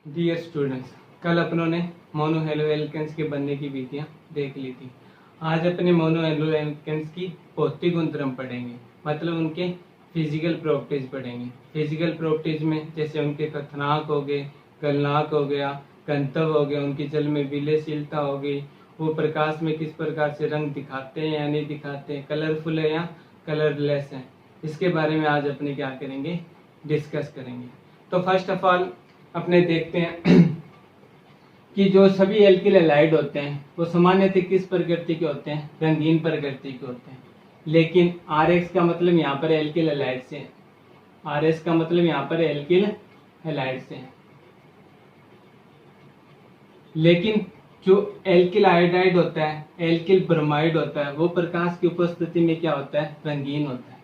Dear students, कल अपनों ने मोनो हेलो एल्केन्स के बनने की विधियाँ देख ली थी। आज अपने मोनो हेलो एल्केन्स की भौतिक गुणधर्म पढ़ेंगे, मतलब उनके फिजिकल प्रॉपर्टीज पढ़ेंगे। फिजिकल प्रॉपर्टीज में जैसे उनके क्वथनांक हो गए, गलनांक हो गया, घनत्व हो गया, उनकी जल में विलयशीलता हो गई, वो प्रकाश में किस प्रकार से रंग दिखाते हैं या नहीं दिखाते हैं, कलरफुल है या कलरलेस है, इसके बारे में आज अपने क्या करेंगे, डिस्कस करेंगे। तो फर्स्ट ऑफ ऑल अपने देखते हैं कि जो सभी एल्किल हैलाइड होते हैं वो सामान्यतः किस प्रकृति के होते हैं, रंगीन प्रकृति के होते हैं। लेकिन RX का मतलब यहाँ पर एल्किल हैलाइड से है, RS का मतलब यहाँ पर एल्किल हैलाइड से है। लेकिन जो एल्किल आयोडाइड होता है, एल्किल ब्रोमाइड होता है, वो प्रकाश की उपस्थिति में क्या होता है, रंगीन होता है।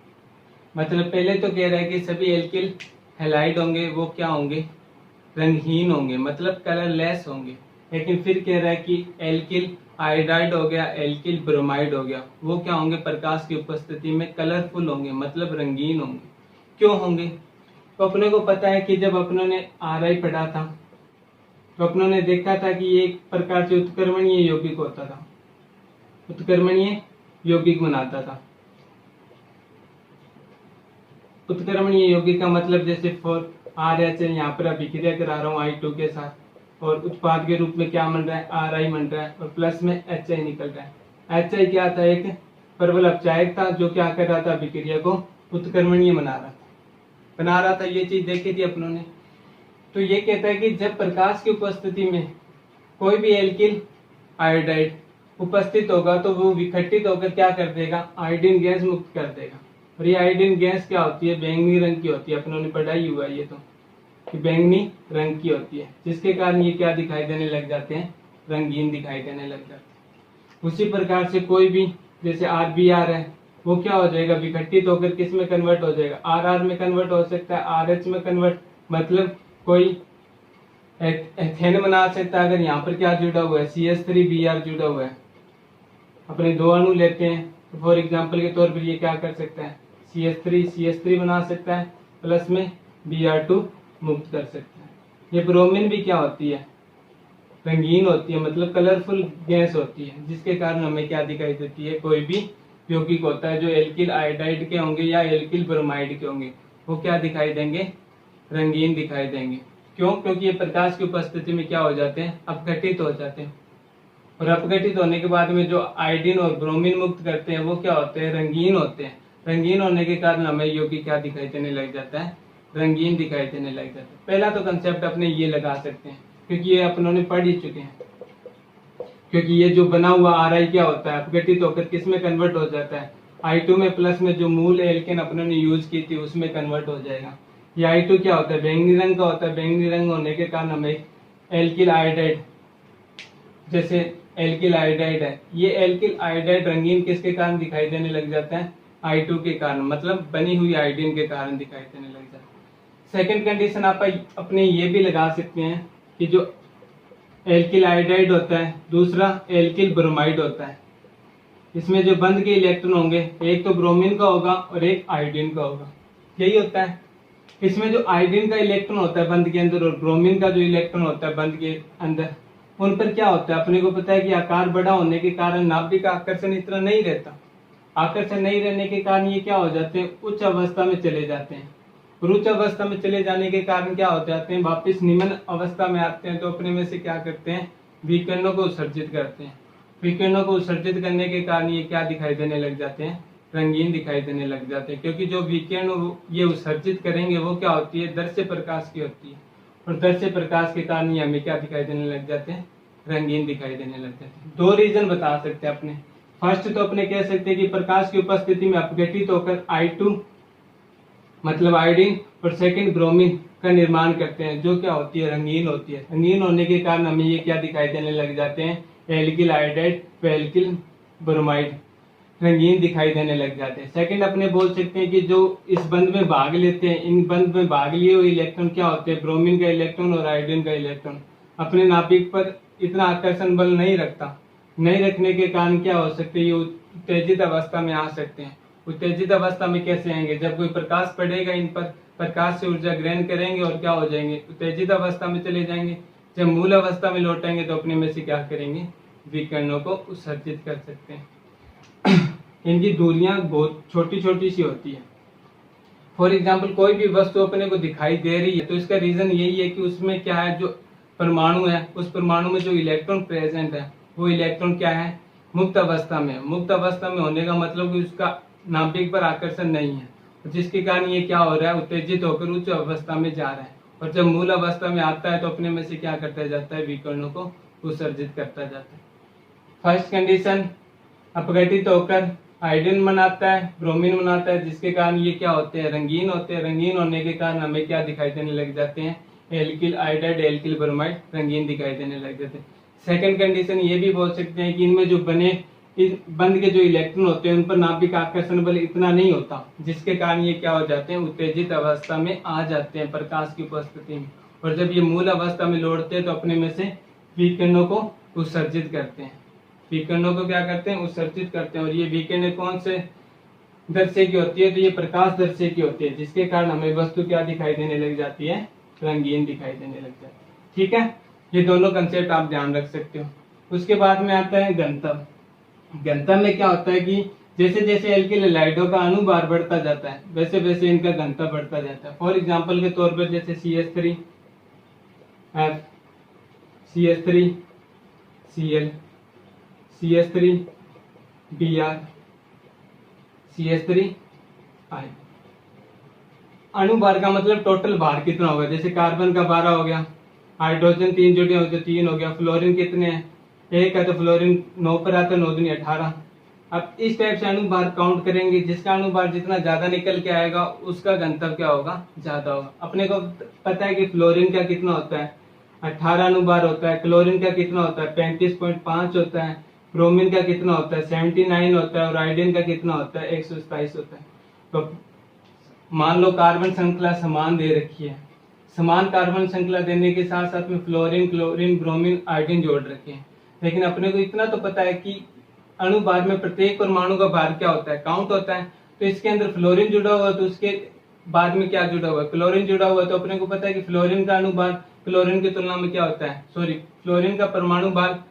मतलब पहले तो कह रहा है कि सभी एल्किल हैलाइड होंगे वो क्या होंगे, रंगहीन होंगे, मतलब कलरलेस होंगे। लेकिन फिर कह रहा है कि एल्किल आयोडाइड हो गया, एल्किल ब्रोमाइड हो गया, वो क्या होंगे, प्रकाश की उपस्थिति में कलरफुल होंगे, मतलब रंगीन होंगे। क्यों होंगे? तो अपने को पता है कि जब अपनों ने RI पढ़ा था तो अपनों ने देखा था कि ये एक प्रकार से उत्क्रमणीय यौगिक होता था, उत्क्रमणीय यौगिक बनाता था। उत्क्रमणीय यौगिक का मतलब जैसे फॉर RH यहाँ पर अभिक्रिया करा रहा हूँ I2 के साथ, और उत्पाद के रूप में क्या बन रहा है, RI बन रहा है, और प्लस में HI निकल रहा है। HI क्या था, एक प्रबल अपचायक था जो क्या कर रहा था, अभिक्रिया को उत्क्रमणीय बना रहा था। ये चीज देखी थी अपनों ने। तो ये कहता है कि जब प्रकाश की उपस्थिति में कोई भी एल्किल आयोडाइड उपस्थित होगा तो वो विखंडित होकर क्या कर देगा, आयोडीन गैस मुक्त कर देगा। और ये आयोडीन गैस क्या होती है, बैंगनी रंग की होती है। अपनों ने पढ़ा ही हुआ है ये तो, कि बैंगनी रंग की होती है, जिसके कारण ये क्या दिखाई देने लग जाते हैं, रंगीन दिखाई देने लग जाते हैं। उसी प्रकार से कोई भी जैसे RBr है, वो क्या हो जाएगा, विखंडित होकर किस में कन्वर्ट हो जाएगा, RR में कन्वर्ट हो सकता है, RH में कन्वर्ट, मतलब कोई एथेन बना सकता है। अगर यहाँ पर क्या जुड़ा हुआ है, CH3Br जुड़ा हुआ है, अपने दो अणु लेते हैं तो फॉर एग्जाम्पल के तौर पर ये क्या कर सकता है, CH3 बना सकता है, प्लस में Br2 मुक्त कर सकता है। ये ब्रोमीन भी क्या होती है, रंगीन होती है, मतलब कलरफुल गैस होती है, जिसके कारण हमें क्या दिखाई देती है, कोई भी यौगिक होता है जो एल्किल आयोडाइड के होंगे या एल्किल ब्रोमाइड के होंगे, वो क्या दिखाई देंगे, रंगीन दिखाई देंगे। क्यों? क्योंकि ये प्रकाश की उपस्थिति में क्या हो जाते हैं, अपघटित हो जाते हैं। और अपघटित होने के बाद में जो आयोडीन और ब्रोमीन मुक्त करते हैं वो क्या होते हैं, रंगीन होते हैं। रंगीन होने के कारण हमें यौगिक क्या दिखाई देने लग जाता है, रंगीन दिखाई देने लग जाता है। पहला तो कंसेप्ट अपने ये लगा सकते हैं, क्योंकि ये अपनों ने पढ़ ही चुके हैं। क्योंकि ये जो बना हुआ RI क्या होता है, अपघटित होकर किस में कन्वर्ट हो जाता है, I2 में, प्लस में जो मूल एल्केन अपनों ने यूज की थी उसमें कन्वर्ट हो जाएगा। ये I2 क्या होता है, बैंगनी रंग का होता है। बैंगनी रंग होने के कारण हमें एल्किल आयोडाइड, जैसे एल्किल आयोडाइड है, ये एल्किल आयोडाइड रंगीन किसके कारण दिखाई देने लग जाता है, I2 के कारण, मतलब बनी हुई आयोडीन के कारण दिखाई देने लग जाता है। सेकेंड कंडीशन आप अपने ये भी लगा सकते हैं कि जो एल्किल आयोडाइड होता है, दूसरा एल्किल ब्रोमाइड होता है, इसमें जो बंध के इलेक्ट्रॉन होंगे, एक तो ब्रोमीन का होगा और एक आयोडीन का होगा, यही होता है। इसमें जो आयोडीन का इलेक्ट्रॉन होता है बंध के अंदर और ब्रोमीन का जो इलेक्ट्रॉन होता है बंध के अंदर, उन पर क्या होता है, अपने को पता है कि आकार बड़ा होने के कारण नाभिक का आकर्षण इतना नहीं रहता। आकर्षण नहीं रहने के कारण ये क्या हो जाते हैं, उच्च अवस्था में चले जाते हैं। और उच्च अवस्था में चले जाने के कारण क्या हो जाते हैं, वापिस निम्न अवस्था में आते हैं। तो अपने में से क्या करते हैं, विकिरणों को उत्सर्जित करते हैं। विकिरणों को उत्सर्जित करने के कारण ये क्या दिखाई देने लग जाते हैं, रंगीन दिखाई देने लग जाते हैं। क्योंकि जो विकिरण ये उत्सर्जित करेंगे वो क्या होती है, दृश्य प्रकाश की होती है, और दृश्य प्रकाश के कारण ये हमें क्या दिखाई देने लग जाते हैं, रंगीन दिखाई देने लग जाते हैं। दो रीजन बता सकते हैं अपने। फर्स्ट तो अपने कह सकते हैं कि प्रकाश की उपस्थिति में अपघटित होकर I2 मतलब आयोडीन और सेकंड ब्रोमीन का निर्माण करते हैं, जो क्या होती है, रंगीन होती है। रंगीन होने के कारण हमें ये क्या दिखाई देने लग जाते हैं, एल्किल आयोडाइड व एल्किल ब्रोमाइड रंगीन दिखाई देने लग जाते हैं। सेकंड अपने बोल सकते हैं कि जो इस बंध में भाग लेते हैं, इन बंध में भाग लिए हुए इलेक्ट्रॉन क्या होते हैं, ब्रोमीन का इलेक्ट्रॉन और आयोडीन का इलेक्ट्रॉन अपने नाभिक पर इतना आकर्षण बल नहीं रखता। नहीं रखने के कारण क्या हो सकते हैं, ये उत्तेजित अवस्था में आ सकते हैं। उत्तेजित अवस्था में कैसे आएंगे, जब कोई प्रकाश पड़ेगा इन पर प्रकाश से ऊर्जा ग्रहण करेंगे और क्या हो जाएंगे, उत्तेजित अवस्था में चले जाएंगे। जब मूल अवस्था में लौटेंगे तो अपने में से क्या करेंगे, विकिरणों को उत्सर्जित कर सकते हैं। इनकी दूरियां बहुत छोटी छोटी सी होती है। फॉर एग्जाम्पल कोई भी वस्तु अपने को दिखाई दे रही है तो इसका रीजन यही है कि उसमें क्या है, जो परमाणु है उस परमाणु में जो इलेक्ट्रॉन प्रेजेंट है वो इलेक्ट्रॉन क्या है, मुक्त अवस्था में। मुक्त अवस्था में होने का मतलब कि उसका नाभिक पर आकर्षण नहीं है, जिसके कारण ये क्या हो रहा है, उत्तेजित होकर उच्च अवस्था में जा रहा है। और जब मूल अवस्था में आता है तो अपने में से क्या करता जाता है, विकिरणों को उत्सर्जित करता जाता है। फर्स्ट कंडीशन, अपघटित होकर आयोडीन बनाता है, ब्रोमीन बनाता है, जिसके कारण ये क्या होते हैं, रंगीन होते हैं। रंगीन होने के कारण हमें क्या दिखाई देने लग जाते हैं, एल्किल आयोडाइड, एल्किल ब्रोमाइड रंगीन दिखाई देने लग जाते हैं। सेकंड कंडीशन ये भी बोल सकते हैं कि इनमें जो बने इस बंद के जो इलेक्ट्रॉन होते हैं उन पर नाभिक आकर्षण बल इतना नहीं होता, जिसके कारण ये क्या हो जाते हैं, उत्तेजित अवस्था में आ जाते हैं प्रकाश की उपस्थिति में। और जब ये मूल अवस्था में लौटते हैं तो अपने में से विकिरणों को उत्सर्जित करते हैं। विकिरणों को क्या करते हैं, उत्सर्जित करते हैं। और ये विकिरण कौन से दर्शे की होती है, तो ये प्रकाश दर्शे की होती है, जिसके कारण हमें वस्तु क्या दिखाई देने लग जाती है, रंगीन दिखाई देने लग जाती है। ठीक है, ये दोनों कंसेप्ट आप ध्यान रख सकते हो। उसके बाद में आता है गंतव्य। गंतव्य में क्या होता है कि जैसे जैसे एल्किल हैलाइडों का अणुभार बढ़ता जाता है वैसे वैसे इनका घनत्व बढ़ता जाता है। फॉर एग्जांपल के तौर पर जैसे CH3 F, CH3 Cl, CH3 Br, CH3 I। अणुभार का मतलब टोटल भार कितना होगा, जैसे कार्बन का 12 हो गया, हाइड्रोजन 3 जुड़े हो तो 3 हो गया, फ्लोरीन कितने हैं, 1 है तो फ्लोरीन 9 पर आता है, 9 दूनी 18। अब इस टाइप से अणुभार काउंट करेंगे, जिसका अणुभार जितना ज्यादा निकल के आएगा उसका घनत्व क्या होगा, ज्यादा होगा। अपने को पता है कि फ्लोरीन का कितना होता है, 18 अणुभार होता है। क्लोरीन का कितना होता है, 35.5 होता है। ब्रोमीन का कितना होता है, 79 होता है। और आयोडीन का कितना होता है, 127 होता है। तो मान लो कार्बन श्रृंखला समान दे रखी है, समान कार्बन श्रृंखला देने के साथ साथ में फ्लोरीन, क्लोरीन, ब्रोमीन, आयोडीन जोड़ रखे हैं। लेकिन अपने को इतना तो पता है कि अणुभार में प्रत्येक परमाणु का भार क्या होता है, काउंट होता है। तो इसके अंदर फ्लोरीन जुड़ा हुआ है तो उसके बाद में क्या जुड़ा हुआ है, क्लोरीन जुड़ा हुआ है। तो अपने को पता है कि फ्लोरीन का अणुभार क्लोरीन की तुलना में क्या होता है, फ्लोरीन का परमाणु भार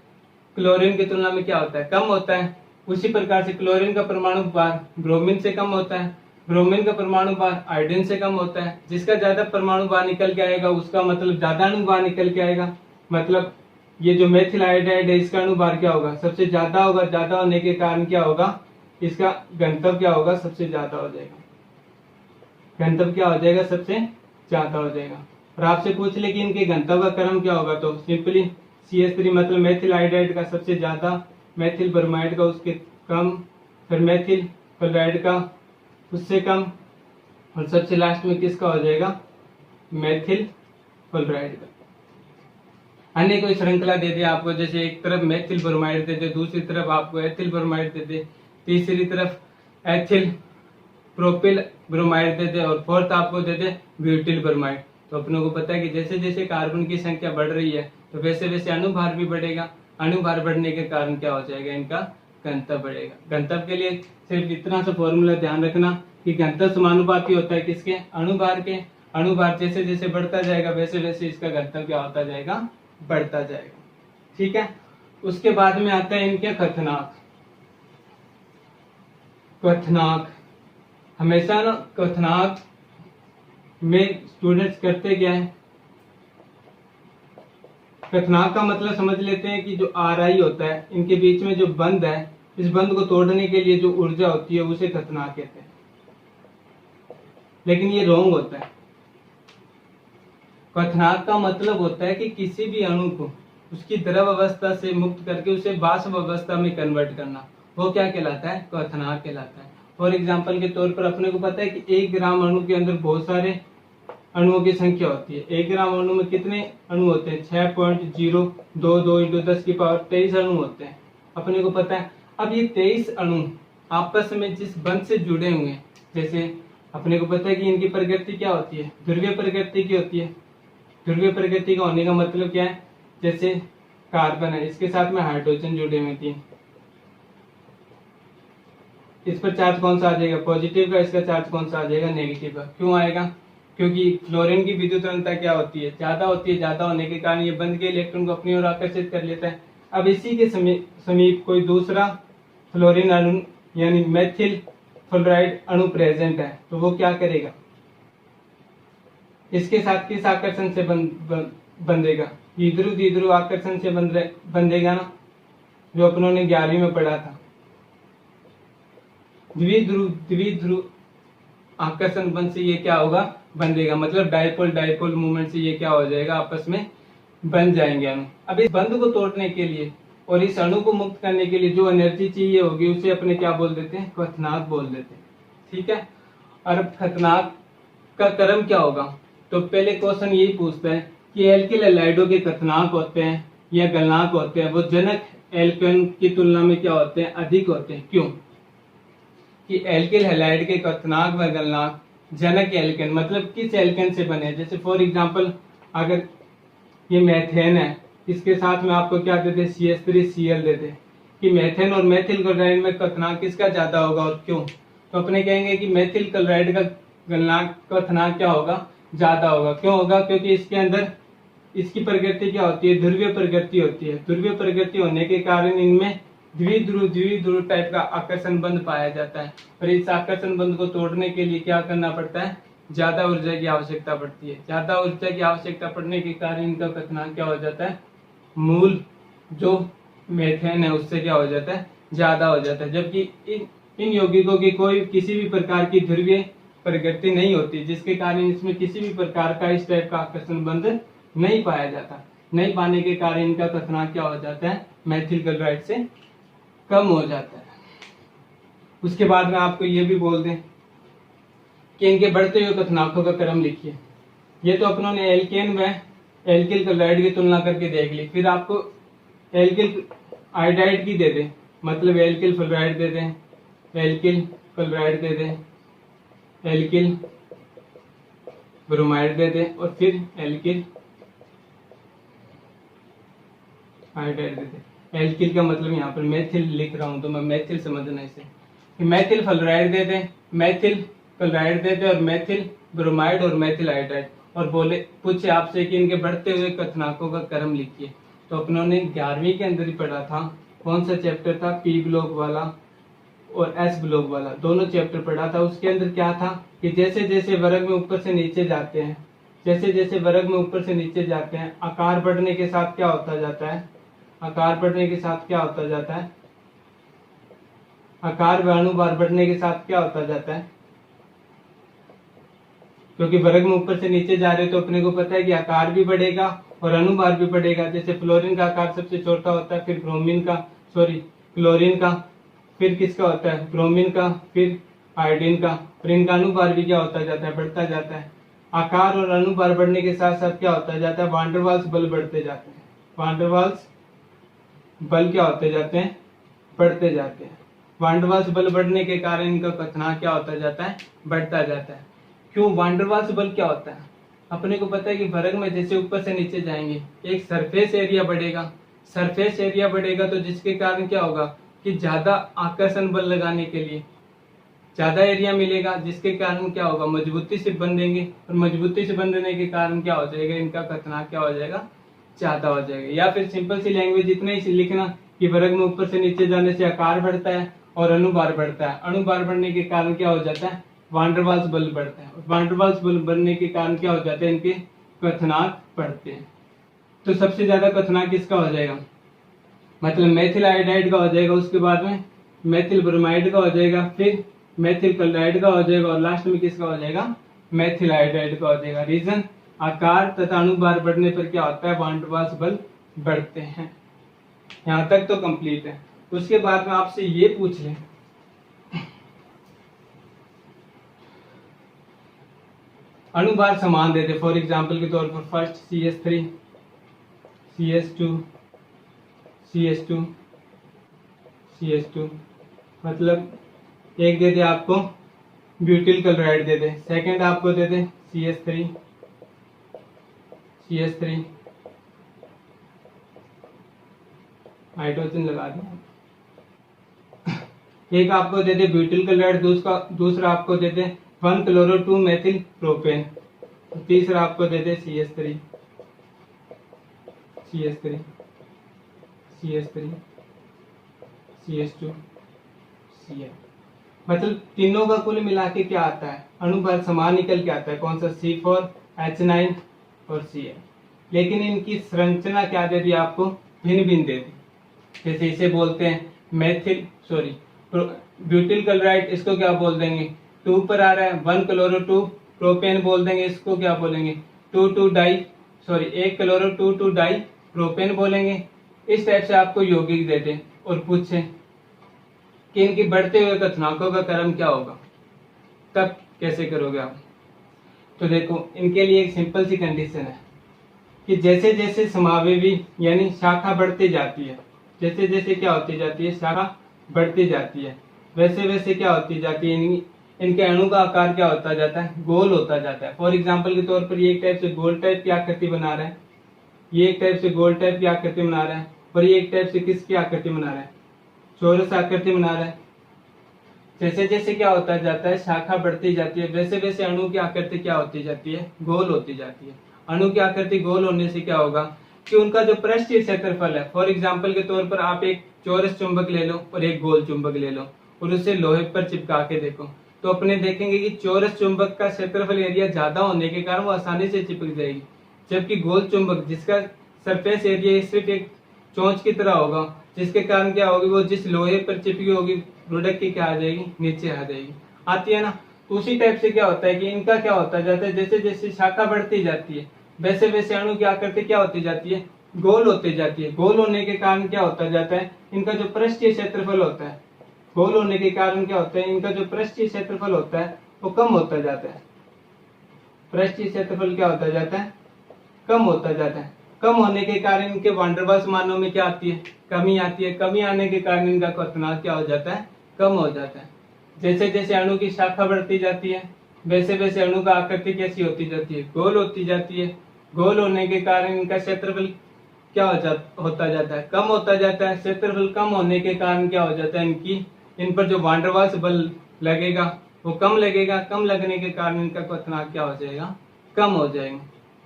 क्लोरीन की तुलना में क्या होता है, कम होता है। उसी प्रकार से क्लोरीन का परमाणु भार ब्रोमीन से कम होता है, ब्रोमीन का परमाणु भार आयोडीन से कम होता है। जिसका ज्यादा परमाणु भार निकल के आएगा उसका मतलब ज्यादा अणुभार निकल के आएगा। मतलब ये जो मेथिल आयोडाइड है इसका अणुभार क्या होगा, सबसे ज्यादा होगा। ज्यादा होने के कारण क्या होगा, इसका घनत्व क्या होगा, सबसे ज्यादा हो जाएगा। घनत्व क्या हो जाएगा, सबसे ज्यादा हो जाएगा। और आपसे पूछ ले कि इनके घनत्व का क्रम क्या होगा, तो सिंपली CH3 मतलब मेथिल आयोडाइड का सबसे ज्यादा, मेथिल ब्रोमाइड का उसके कम, फिर मेथिल क्लोराइड का उससे कम, और सबसे लास्ट में किसका हो जाएगा, मेथिल क्लोराइड का। अन्य कोई श्रृंखला दे दे आपको, जैसे एक तरफ मेथिल ब्रोमाइड दे दे, दूसरी तरफ आपको एथिल ब्रोमाइड दे दे, तीसरी तरफ एथिल प्रोपिल ब्रोमाइड दे दे, और फोर्थ आपको दे दे ब्यूटिल ब्रोमाइड। तो अपनों को पता है कि जैसे जैसे कार्बन की संख्या बढ़ रही है तो वैसे वैसे अणुभार भी बढ़ेगा। अणुभार बढ़ने के कारण क्या हो जाएगा, इनका घनत्व बढ़ेगा। घनत्व के लिए सिर्फ इतना सा फॉर्मूला ध्यान रखना कि घनत्व समानुपाती होता है किसके, अणुभार के। अणुभार जैसे जैसे बढ़ता जाएगा वैसे वैसे इसका घनत्व क्या होता जाएगा, बढ़ता जाएगा। ठीक है, उसके बाद में आता है इनके क्वथनांक। क्वथनांक हमेशा ना क्वथनांक में स्टूडेंट्स करते क्या है, क्वथनांक का मतलब समझ लेते हैं कि जो RI होता है, इनके बीच में जो बंध है, इस बंध को तोड़ने के लिए जो ऊर्जा होती है उसे क्वथनांक कहते हैं। लेकिन ये रॉन्ग होता है। क्वथनांक का मतलब होता है कि किसी भी अणु को उसकी द्रव अवस्था से मुक्त करके उसे वाष्प अवस्था में कन्वर्ट करना, वो क्या कहलाता है, क्वथनांक कहलाता है। फॉर एग्जाम्पल के तौर पर अपने को पता है कि 1 ग्राम अणु के अंदर बहुत सारे अणुओं की संख्या होती है। 1 ग्राम अणु में कितने अणु होते हैं, 6.022 × 10⁻23 अणु होते हैं, अपने को पता है। अब ये 23 अणु आपस में जिस बंध से जुड़े हुए हैं, जैसे अपने को पता है कि इनकी प्रकृति क्या होती है, ध्रुवीय प्रकृति की होती है। ध्रुवीय प्रकृति का होने का मतलब क्या है, जैसे कार्बन है, इसके साथ में हाइड्रोजन जुड़े हुए थे, इस पर चार्ज कौन सा आ जाएगा, पॉजिटिव का। इसका चार्ज कौन सा आ जाएगा, नेगेटिव का। क्यों आएगा, क्योंकि फ्लोरीन की विद्युत ऋणता क्या होती है, ज्यादा होती है। ज्यादा होने के कारण ये बंध के इलेक्ट्रॉन को अपनी ओर आकर्षित कर लेता है। अब इसी के समीप कोई दूसरा फ्लोरीन अणु यानी मेथिल फ्लोराइड अणु प्रेजेंट है, तो वो क्या करेगा, इसके साथ किस आकर्षण से बंधेगा, द्विध्रुव आकर्षण से बंधेगा ना, जो अपनों ने 11वीं में पढ़ा था। द्विध्रुव आकर्षण बंध से ये क्या होगा, बंधेगा, मतलब डाइपोल मूवमेंट से ये क्या हो जाएगा, आपस में बन जाएंगे अणु। अब इस बंध को तोड़ने के लिए और इस अणु को मुक्त करने के लिए जो एनर्जी चाहिए होगी उसे अपने क्या बोल देते हैं, क्वथनांक बोल देते हैं। ठीक है, और क्वथनांक का क्रम क्या होगा, तो पहले क्वेश्चन यही पूछता है कि एल्किल हैलाइडों के क्वथनांक होते हैं या गलनांक होते हैं, वो जनक एल्केन की तुलना में क्या होते हैं, अधिक होते हैं। क्यों कि एल्किल हैलाइड के क्वथनांक व गलनांक जनक एल्केन मतलब किस एल्केन से बने, जैसे फॉर एग्जांपल अगर ये मेथेन है, इसके साथ में आपको क्या देते हैं, CH3Cl देते हैं, कि मेथेन और मेथिल क्लोराइड में क्वथनांक किसका ज्यादा होगा और क्यों, तो अपने कहेंगे कि मेथिल क्लोराइड का गलनांक क्वथनांक क्या होगा, ज्यादा होगा। क्यों होगा, क्योंकि इसके अंदर इसकी प्रकृति क्या होती है, ध्रुवीय प्रकृति होती है। ध्रुवीय प्रकृति होने के कारण इनमें द्विध्रुव टाइप का आकर्षण बंध पाया जाता है, और इस आकर्षण बंध को तोड़ने के लिए क्या करना पड़ता है, ज्यादा ऊर्जा की आवश्यकता पड़ती है। ज्यादा ऊर्जा की आवश्यकता पड़ने के कारण इनका क्वथनांक क्या हो जाता है, मूल जो मेथेन है उससे क्या हो जाता है, ज्यादा हो जाता है। जबकि इन यौगिकों की कोई किसी भी प्रकार की ध्रुवीय प्रकृति नहीं होती, जिसके कारण इसमें किसी भी प्रकार का इस टाइप का आकर्षण बंध नहीं पाया जाता। नहीं पाने के कारण इनका क्वथनांक क्या हो जाता है, मेथिल क्लोराइड से कम हो जाता है। उसके बाद में आपको ये भी बोल दें कि इनके बढ़ते हुए क्वथनांकों का क्रम लिखिए। ये तो अपनों ने एल्केन व एल्किल क्लोराइड की तुलना करके देख ली, फिर आपको एल्किल आयोडाइड की दे दें, मतलब एल्किल फ्लोराइड दे दें, एल्किल क्लोराइड दे दें, एल्किल ब्रोमाइड दे दें, और फिर एल्किल आयोडाइड दे दें। एल्किल का मतलब यहाँ पर मेथिल लिख रहा हूं तो मैं मेथिल समझना इसे। मेथिल फ्लोराइड दे दें, मेथिल क्लोराइड दे दें, और मेथिल ब्रोमाइड और मेथिल आयोडाइड, और बोले पूछे आपसे कि इनके बढ़ते हुए क्वथनांकों का क्रम लिखिए। तो अपनों ने 11वीं के अंदर ही पढ़ा था, कौन सा चैप्टर था, P ब्लॉक वाला और S ब्लॉक वाला, दोनों चैप्टर पढ़ा था। उसके अंदर क्या था कि जैसे जैसे वर्ग में ऊपर से नीचे जाते हैं, जैसे जैसे वर्ग में ऊपर से नीचे जाते हैं, आकार बढ़ने के साथ क्या होता जाता है, आकार बढ़ने के साथ क्या होता जाता है, आकार व अनुभार बढ़ने के साथ क्या होता जाता है, क्योंकि वर्ग में ऊपर से नीचे जा रहे तो अपने को पता है कि आकार भी बढ़ेगा और अनुभार भी बढ़ेगा। जैसे फ्लोरीन का आकार सबसे छोटा होता है, फिर क्लोरीन का, फिर किसका होता है, ब्रोमीन का, फिर आयोडीन का, फिर इनका अनुभार भी क्या होता जाता है, बढ़ता जाता है। आकार और अनुभार बढ़ने के साथ साथ क्या होता जाता है, वान डेर वाल्स बल बढ़ते जाते हैं। वान डेर वाल्स बल क्या होते जाते हैं, बढ़ते जाते हैं। वान डेर वाल्स बल बढ़ने के कारण इनका क्वथनांक क्या होता जाता है, बढ़ता जाता है। क्यों, वान डेर वाल्स बल क्या होता है, अपने को पता है कि वर्ग में जैसे ऊपर से नीचे जाएंगे एक सरफेस एरिया बढ़ेगा, सरफेस एरिया बढ़ेगा तो जिसके कारण क्या होगा कि ज्यादा आकर्षण बल लगाने के लिए ज्यादा एरिया मिलेगा, जिसके कारण क्या होगा, मजबूती से बंधेंगे, और मजबूती से बंधने के कारण क्या हो जाएगा, इनका क्वथनांक क्या हो जाएगा, ज्यादा हो जाएगा। या फिर सिंपल सी लैंग्वेज इतना ही लिखना कि वर्ग में ऊपर से नीचे जाने से आकार बढ़ता है और अनुभार बढ़ता है। अनुभार बढ़ने के कारण क्या हो जाता है, वान डेर वाल्स बल बढ़ता है, और वान डेर वाल्स बल बढ़ने के कारण क्या हो जाता है, इनके क्वथनांक बढ़ते हैं। तो सबसे ज्यादा क्वथनांक किसका हो जाएगा, मतलब मेथिल आयोडाइड का हो जाएगा, उसके बाद में मेथिल ब्रोमाइड का हो जाएगा, फिर मेथिल क्लोराइड का हो जाएगा, और लास्ट में किसका हो जाएगा, मेथिल आयोडाइड का हो जाएगा। रीजन, आकार तथा अनुभार बढ़ने पर क्या होता है, वान डेर वाल्स बल बढ़ते हैं। यहाँ तक तो कंप्लीट है। उसके बाद में आपसे ये पूछ लें अनुभार समान दे दे, फॉर एग्जाम्पल के तौर पर first CH3 CH2 CH2 CH2, मतलब एक दे दे आपको ब्यूटिल क्लोराइड दे दे, सेकंड आपको दे दे CH3 हाइड्रोजन लगा दिया, एक आपको दे दे ब्यूटिल क्लोराइड, दूसरा आपको दे दे 1 क्लोरो 2 मेथिल प्रोपेन। तो तीसरा आपको दे दे CH3 CH3 CH3 CH2 Cl। मतलब तीनों का कुल मिला के क्या आता है, अणुभार समान निकल के आता है, कौन सा, C4H9 और Cl। लेकिन इनकी संरचना क्या दे दी आपको, भिन्न भिन्न दे दी। जैसे इसे बोलते हैं ब्यूटिल क्लोराइड, इसको क्या बोल देंगे, 2 पर आ रहा है 1 क्लोरो 2 प्रोपेन बोल देंगे, इसको क्या बोलेंगे 1 क्लोरो 2 डाई प्रोपेन बोलेंगे। इस टाइप से आपको यौगिक दे दें और पूछें कि इनकी बढ़ते हुए कथनांकों का क्रम क्या होगा, तब कैसे करोगे आप। तो देखो इनके लिए एक सिंपल सी कंडीशन है कि जैसे जैसे समावेवी यानी शाखा बढ़ती जाती है, जैसे जैसे क्या होती जाती है, शाखा बढ़ती जाती है, वैसे वैसे क्या होती जाती है, इनके अणु का आकार क्या होता जाता है, गोल होता जाता है। फॉर एग्जाम्पल के तौर पर ये एक टाइप से गोल टाइप की आकृति बना रहा है, ये एक टाइप से गोल टाइप की आकृति बना रहा है, और ये एक टाइप से किसकी आकृति बना रहा है, चौरस आकृति बना रहा है। जैसे जैसे क्या होता जाता है, शाखा बढ़ती जाती है, वैसे वैसे अणु की आकृति क्या होती जाती है, गोल होती जाती है। अणु की आकृति गोल होने से क्या होगा कि उनका जो पृष्ठीय क्षेत्रफल है, फॉर एग्जाम्पल के तौर पर आप एक चौरस चुंबक ले लो और एक गोल चुंबक ले लो और उसे लोहे पर चिपका के देखो, तो अपने देखेंगे कि चौरस चुंबक का क्षेत्रफल एरिया ज्यादा होने के कारण वो आसानी से चिपक जाएगी, जबकि गोल चुंबक जिसका सरफेस एरिया सिर्फ एक चोंच की तरह होगा, जिसके कारण क्या होगी, वो जिस लोहे पर चिपकी होगी प्रोडक्ट की क्या आ जाएगी, नीचे आ जाएगी, आती है ना। तो उसी टाइप से क्या होता है कि इनका क्या होता जाता है, जैसे जैसे शाखा बढ़ती जाती है वैसे वैसे अणु की आकृति क्या होती जाती है, गोल होती जाती है। गोल होने के कारण क्या होता जाता है, इनका जो पृष्ठीय क्षेत्रफल होता है, गोल होने के कारण क्या होता है, इनका जो पृष्ठीय क्षेत्रफल होता है वो कम होता जाता है। पृष्ठीय क्षेत्रफल क्या होता जाता है, कम होता जाता है। कम होने के कारण इनके वान डेर वाल्स मानों में क्या आती है, कमी आती है। कमी आने के कारण इनका क्वथनांक क्या हो जाता है, कम हो जाता है। जैसे जैसे अणु की शाखा बढ़ती जाती है वैसे वैसे अणु का आकृति कैसी होती जाती है, गोल होती जाती है। गोल होने के कारण इनका क्षेत्रफल क्या होता जाता है, कम होता जाता है। क्षेत्रफल कम होने के कारण क्या हो जाता है, इन पर जो वान डेर वाल्स बल लगेगा वो कम लगेगा। कम लगने के कारण इनका क्वथनांक क्या हो जाएगा, कम हो जाएगा।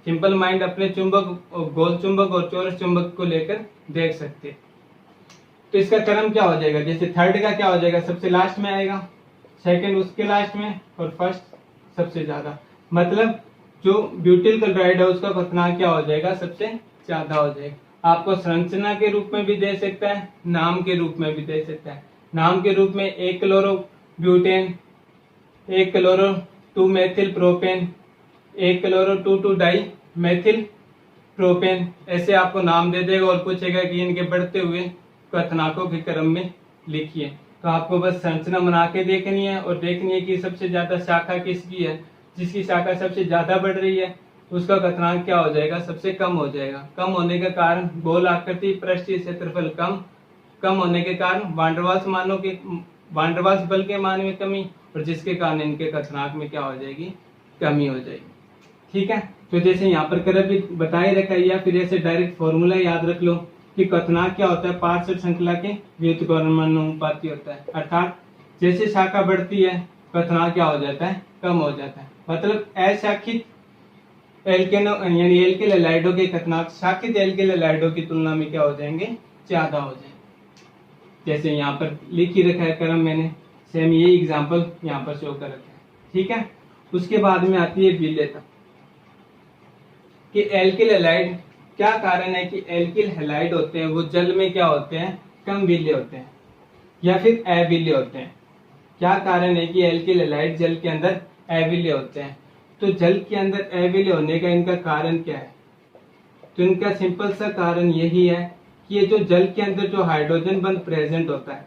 सिंपल माइंड अपने चुंबक, गोल चुंबक और चौरस चुंबक को लेकर देख सकते हैं। तो इसका क्रम क्या हो जाएगा, जैसे थर्ड का क्या हो जाएगा, सबसे लास्ट में आएगा, सेकंड उसके लास्ट में, और फर्स्ट सबसे ज्यादा। मतलब जो ब्यूटिल क्लोराइड है उसका क्वथनांक क्या हो जाएगा, सबसे ज्यादा हो जाएगा। आपको संरचना के रूप में भी दे सकता है, नाम के रूप में भी दे सकता है। नाम के रूप में 1 chloro butane, 1 chloro 2 methyl propane, 1 chloro 2 di methyl propane, ऐसे आपको नाम दे देगा और पूछेगा कि इनके बढ़ते हुए क्वथनांकों के क्रम में लिखिए। तो आपको बस संरचना बना के देखनी है और देखनी है कि सबसे ज्यादा शाखा किसकी है। जिसकी शाखा सबसे ज्यादा बढ़ रही है उसका क्वथनांक क्या हो जाएगा, सबसे कम हो जाएगा। कम होने का कारण गोल आकृति, पृष्ठीय क्षेत्रफल कम होने के कारण वान डेर वाल्स बल के मान में कमी, और जिसके कारण इनके क्वथनांक में क्या हो जाएगी, कमी हो जाएगी। ठीक है, तो जैसे यहाँ पर कर भी बताए रखा है, या फिर ऐसे डायरेक्ट फॉर्मूला याद रख लो कि क्वथनांक क्या होता है, पार्श्व श्रृंखला के व्युत्क्रमानुपाती होता है। अर्थात जैसे शाखा बढ़ती है क्वथनांक क्या हो जाता है, कम हो जाता है। मतलब अशाखित एल्केनो यानी एल्किल हैलाइडों के क्वथनांक शाखित एल्किल हैलाइडों की तुलना में क्या हो जाएंगे, ज्यादा हो जाएंगे। जैसे यहाँ पर लिख ही रखा है क्रम, मैंने सेम यही एग्जांपल यहाँ पर शो कर रखा है। ठीक है, उसके बाद में आती है विलेयता कि एल्किल हैलाइड, क्या कारण है कि एल्किल हैलाइड होते हैं वो जल में क्या होते हैं, कम विलेय होते हैं या फिर अविलेय होते हैं। क्या कारण है कि एल्किल हैलाइड जल के अंदर अविलेय होते हैं। तो जल के अंदर अविलेय होने का इनका कारण क्या है, तो इनका सिंपल सा कारण यही है कि ये जो जल के अंदर जो हाइड्रोजन बंध प्रेजेंट होता है,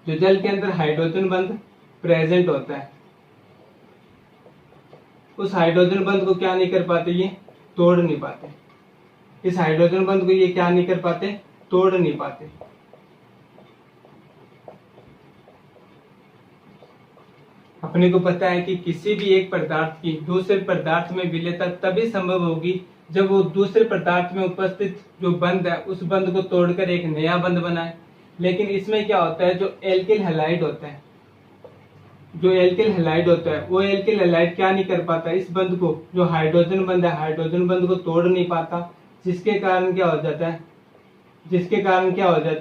जो जल के अंदर हाइड्रोजन बंध प्रेजेंट होता है, उस हाइड्रोजन बंध को क्या नहीं कर पाते, ये तोड़ नहीं पाते। इस हाइड्रोजन बंध को ये क्या नहीं कर पाते, तोड़ नहीं पाते। अपने को पता है कि किसी भी एक पदार्थ की दूसरे पदार्थ में विलेयता तभी संभव होगी जब वो दूसरे पदार्थ में उपस्थित जो बंध है उस बंध को तोड़कर एक नया बंध बनाए। लेकिन इसमें क्या होता है, जो एल्किल हैलाइड होता है जो एल्किल हैलाइड होता है वो एल्किल हैलाइड क्या नहीं कर पाता, इस बंध को, जो हाइड्रोजन बंध है हाइड्रोजन बंध को तोड़ नहीं पाता, जिसके कारण क्या हो जाता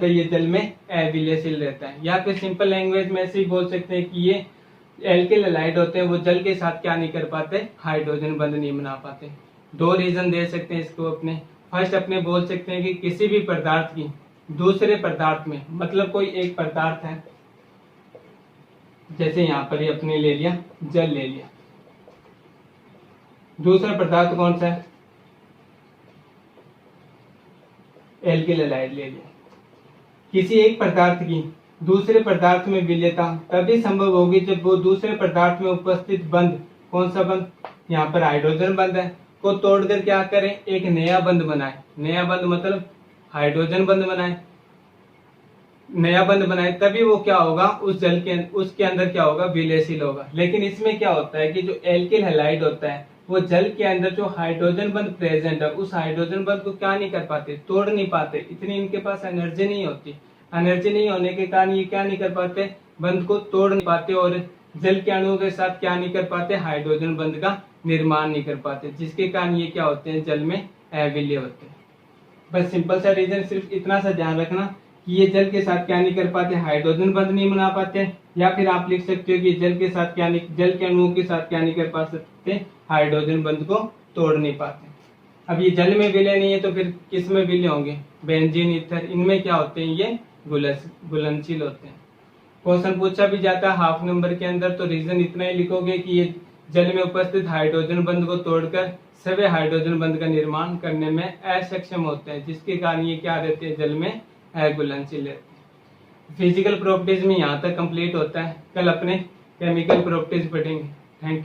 है ये जल में अविलयशील रहता है। या फिर सिंपल लैंग्वेज में ऐसे ही बोल सकते हैं कि ये एल्किल हैलाइड होते हैं वो जल के साथ क्या नहीं कर पाते, हाइड्रोजन बंध नहीं बना पाते। दो रीजन दे सकते हैं इसको अपने। फर्स्ट अपने बोल सकते हैं कि किसी भी पदार्थ की दूसरे पदार्थ में, मतलब कोई एक पदार्थ है, जैसे यहाँ पर ही अपने ले लिया जल ले लिया, दूसरा पदार्थ कौन सा है, एल्किल हैलाइड ले लिया। किसी एक पदार्थ की दूसरे पदार्थ में विलयता तभी संभव होगी जब वो दूसरे पदार्थ में उपस्थित बंध, कौन सा बंध, यहाँ पर हाइड्रोजन बंध है, को तोड़कर क्या करें, एक नया बंध बनाए। नया बंध मतलब हाइड्रोजन बंध बनाए, नया बंध बनाए, तभी वो क्या होगा, उस जल के उसके अंदर क्या होगा, विलयशील होगा। लेकिन इसमें क्या होता है कि जो एल्किल हैलाइड होता है वो जल के अंदर जो हाइड्रोजन बंध प्रेजेंट है उस हाइड्रोजन बंध को क्या नहीं कर पाते, तोड़ नहीं पाते, इतनी इनके पास एनर्जी नहीं होती। एनर्जी नहीं होने के कारण ये क्या नहीं कर पाते, बंध को तोड़ नहीं पाते और जल के अणुओं के साथ क्या नहीं कर पाते, हाइड्रोजन बंध का निर्माण नहीं कर पाते, जिसके कारण ये क्या होते हैं, जल में अविलय होते हैं। बस सिंपल सा रीजन सिर्फ इतना सा ध्यान रखना कि ये जल के साथ क्या नहीं कर पाते, हाइड्रोजन बंध नहीं बना पाते। या फिर आप लिख सकते हो कि जल के साथ क्या नहीं, जल के अणुओं के साथ क्या नहीं कर पा सकते, हाइड्रोजन बंध को तोड़ नहीं पाते। अब ये जल में विलय नहीं है तो फिर किस में विलय होंगे, बेंजीन, ईथर, इनमें क्या होते हैं, ये घुलनशील होते हैं। क्वेश्चन पूछा भी जाता है हाफ नंबर के अंदर, तो रीजन इतना ही लिखोगे कि ये जल में उपस्थित हाइड्रोजन बंध को तोड़कर सभी हाइड्रोजन बंध का निर्माण करने में असक्षम होते हैं, जिसके कारण ये क्या रहते हैं, जल में अघुलनशील रहते हैं। फिजिकल प्रॉपर्टीज में यहाँ तक कंप्लीट होता है। कल अपने केमिकल प्रॉपर्टीज पढ़ेंगे। Thank you.